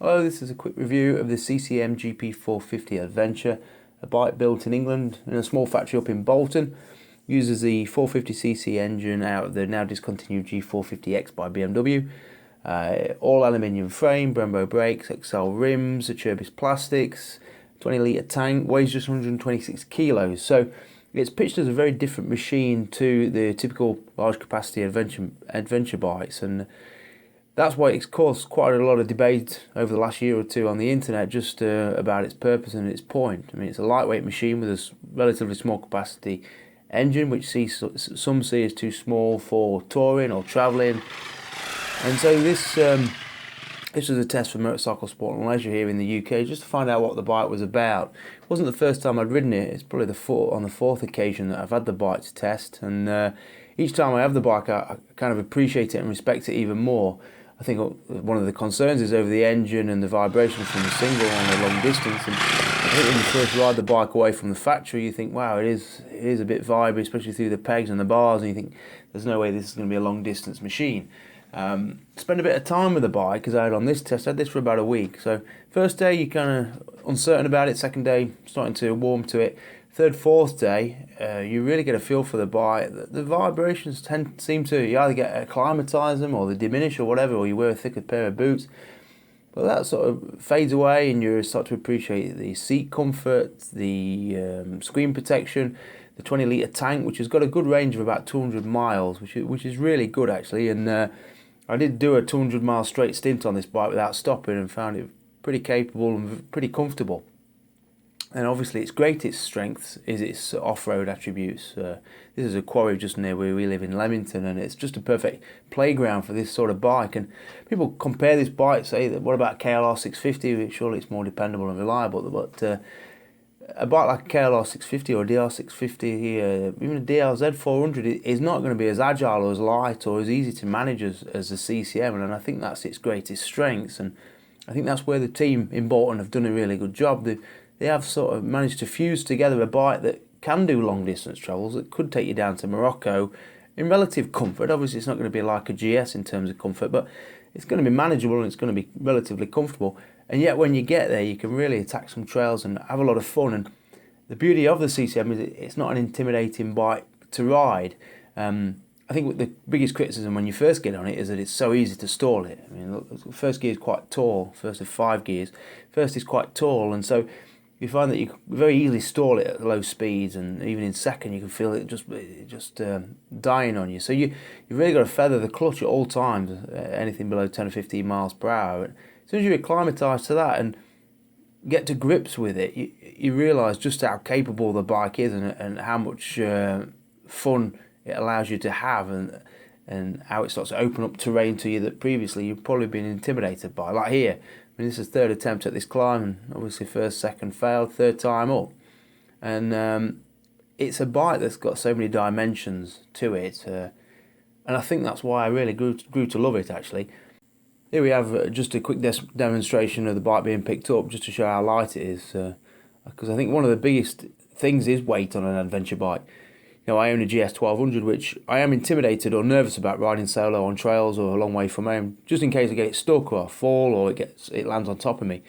Hello, this is a quick review of the CCM GP450 Adventure, a bike built in England in a small factory up in Bolton. Uses the 450cc engine out of the now discontinued G450X by BMW. All aluminium frame, Brembo brakes, XL rims, Acerbis plastics, 20-litre tank, weighs just 126 kilos. So it's pitched as a very different machine to the typical large capacity adventure bikes, and that's why it's caused quite a lot of debate over the last year or two on the internet just about its purpose and its point. I mean, it's a lightweight machine with a relatively small capacity engine, which some see as too small for touring or travelling. And so this was a test for Motorcycle Sport and Leisure here in the UK, just to find out what the bike was about. It wasn't the first time I'd ridden it. It's probably on the fourth occasion that I've had the bike to test, and each time I have the bike, I kind of appreciate it and respect it even more. I think one of the concerns is over the engine and the vibrations from the single on a long distance. And I think when you first ride the bike away from the factory, you think, wow, it is a bit vibey, especially through the pegs and the bars, and you think, there's no way this is going to be a long distance machine. Spend a bit of time with the bike, as I had on this test. I had this for about a week. So first day you're kind of uncertain about it, second day starting to warm to it. Third, fourth day, you really get a feel for the bike. The vibrations seem to, you either acclimatise them or they diminish or whatever, or you wear a thicker pair of boots. But that sort of fades away and you start to appreciate the seat comfort, the screen protection, the 20-litre tank, which has got a good range of about 200 miles, which is really good actually. And I did do a 200-mile straight stint on this bike without stopping and found it pretty capable and pretty comfortable. And obviously its greatest strengths is its off-road attributes. This is a quarry just near where we live in Leamington, and it's just a perfect playground for this sort of bike. And people compare this bike, say, that what about KLR 650? Surely it's more dependable and reliable, but a bike like a KLR 650 or a DR 650, even a DLZ 400 is not going to be as agile or as light or as easy to manage as the CCM, and I think that's its greatest strengths. And I think that's where the team in Bolton have done a really good job. They have sort of managed to fuse together a bike that can do long distance travels, that could take you down to Morocco in relative comfort. Obviously it's not going to be like a GS in terms of comfort, but it's going to be manageable and it's going to be relatively comfortable. And yet when you get there, you can really attack some trails and have a lot of fun. And the beauty of the CCM is it's not an intimidating bike to ride. I think the biggest criticism when you first get on it is that it's so easy to stall it. I mean, look, first gear is quite tall, first of 5 gears. First is quite tall, and so you find that you can very easily stall it at low speeds, and even in second you can feel it just dying on you. So you've really got to feather the clutch at all times, anything below 10 or 15 miles per hour. As soon as you acclimatise to that and get to grips with it, you realise just how capable the bike is and how much fun it allows you to have, and how it starts to open up terrain to you that previously you've probably been intimidated by. Like here, I mean, this is third attempt at this climb, and obviously first, second failed, third time up. And it's a bike that's got so many dimensions to it, and I think that's why I really grew to love it actually. Here we have just a quick demonstration of the bike being picked up, just to show how light it is, because I think one of the biggest things is weight on an adventure bike. You know, I own a GS 1200, which I am intimidated or nervous about riding solo on trails or a long way from home, just in case I get it stuck or I fall or it lands on top of me.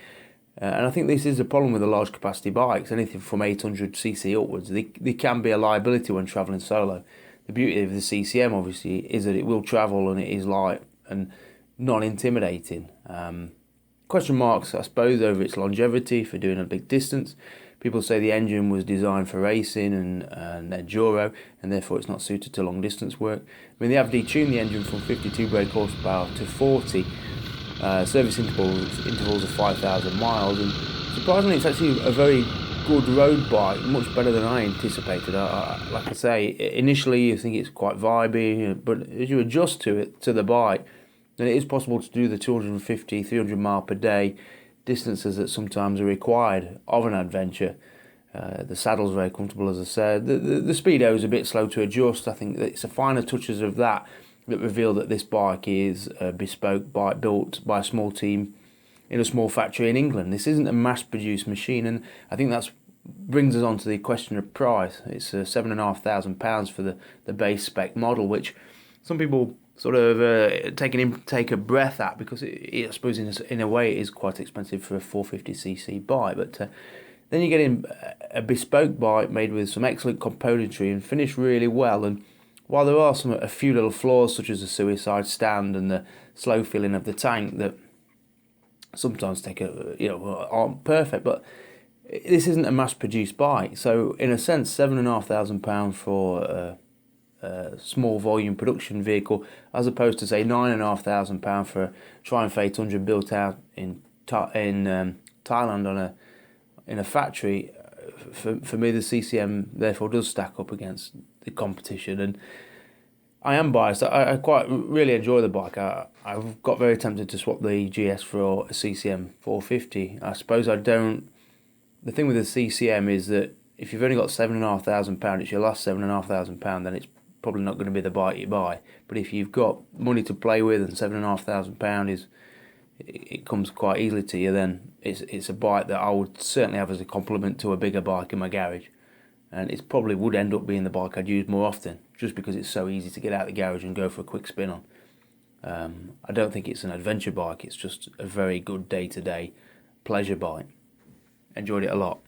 And I think this is a problem with the large capacity bikes. Anything from 800cc upwards, they can be a liability when travelling solo. The beauty of the CCM obviously is that it will travel and it is light and not intimidating. Question marks, I suppose, over its longevity for doing a big distance. People say the engine was designed for racing and enduro, and therefore it's not suited to long distance work. I mean, they have detuned the engine from 52 brake horsepower to 40, service intervals of 5,000 miles, and surprisingly it's actually a very good road bike, much better than I anticipated. Like I say, initially you think it's quite vibey, but as you adjust to the bike, then it is possible to do the 250, 300 mile per day distances that sometimes are required of an adventure. The saddle's very comfortable, as I said. The speedo is a bit slow to adjust. I think that it's the finer touches of that reveal that this bike is a bespoke bike built by a small team in a small factory in England. This isn't a mass-produced machine, and I think that brings us on to the question of price. It's £7,500 for the base spec model, which some people sort of take a breath at, because I suppose in a way it is quite expensive for a 450cc bike. But then you get in a bespoke bike made with some excellent componentry and finished really well. And while there are a few little flaws, such as the suicide stand and the slow filling of the tank, that sometimes aren't perfect, but this isn't a mass-produced bike. So in a sense, £7,500 for a small volume production vehicle, as opposed to say £9,500 for a Triumph 800 built out in Thailand in a factory. For me, the CCM therefore does stack up against the competition, and I am biased. I quite really enjoy the bike. I've got very tempted to swap the GS for a CCM 450. I suppose I don't. The thing with the CCM is that if you've only got £7,500, it's your last £7,500, then it's probably not going to be the bike you buy. But if you've got money to play with and £7,500 it comes quite easily to you, then it's a bike that I would certainly have as a complement to a bigger bike in my garage. And it probably would end up being the bike I'd use more often, just because it's so easy to get out of the garage and go for a quick spin on. I don't think it's an adventure bike, it's just a very good day-to-day pleasure bike. Enjoyed it a lot.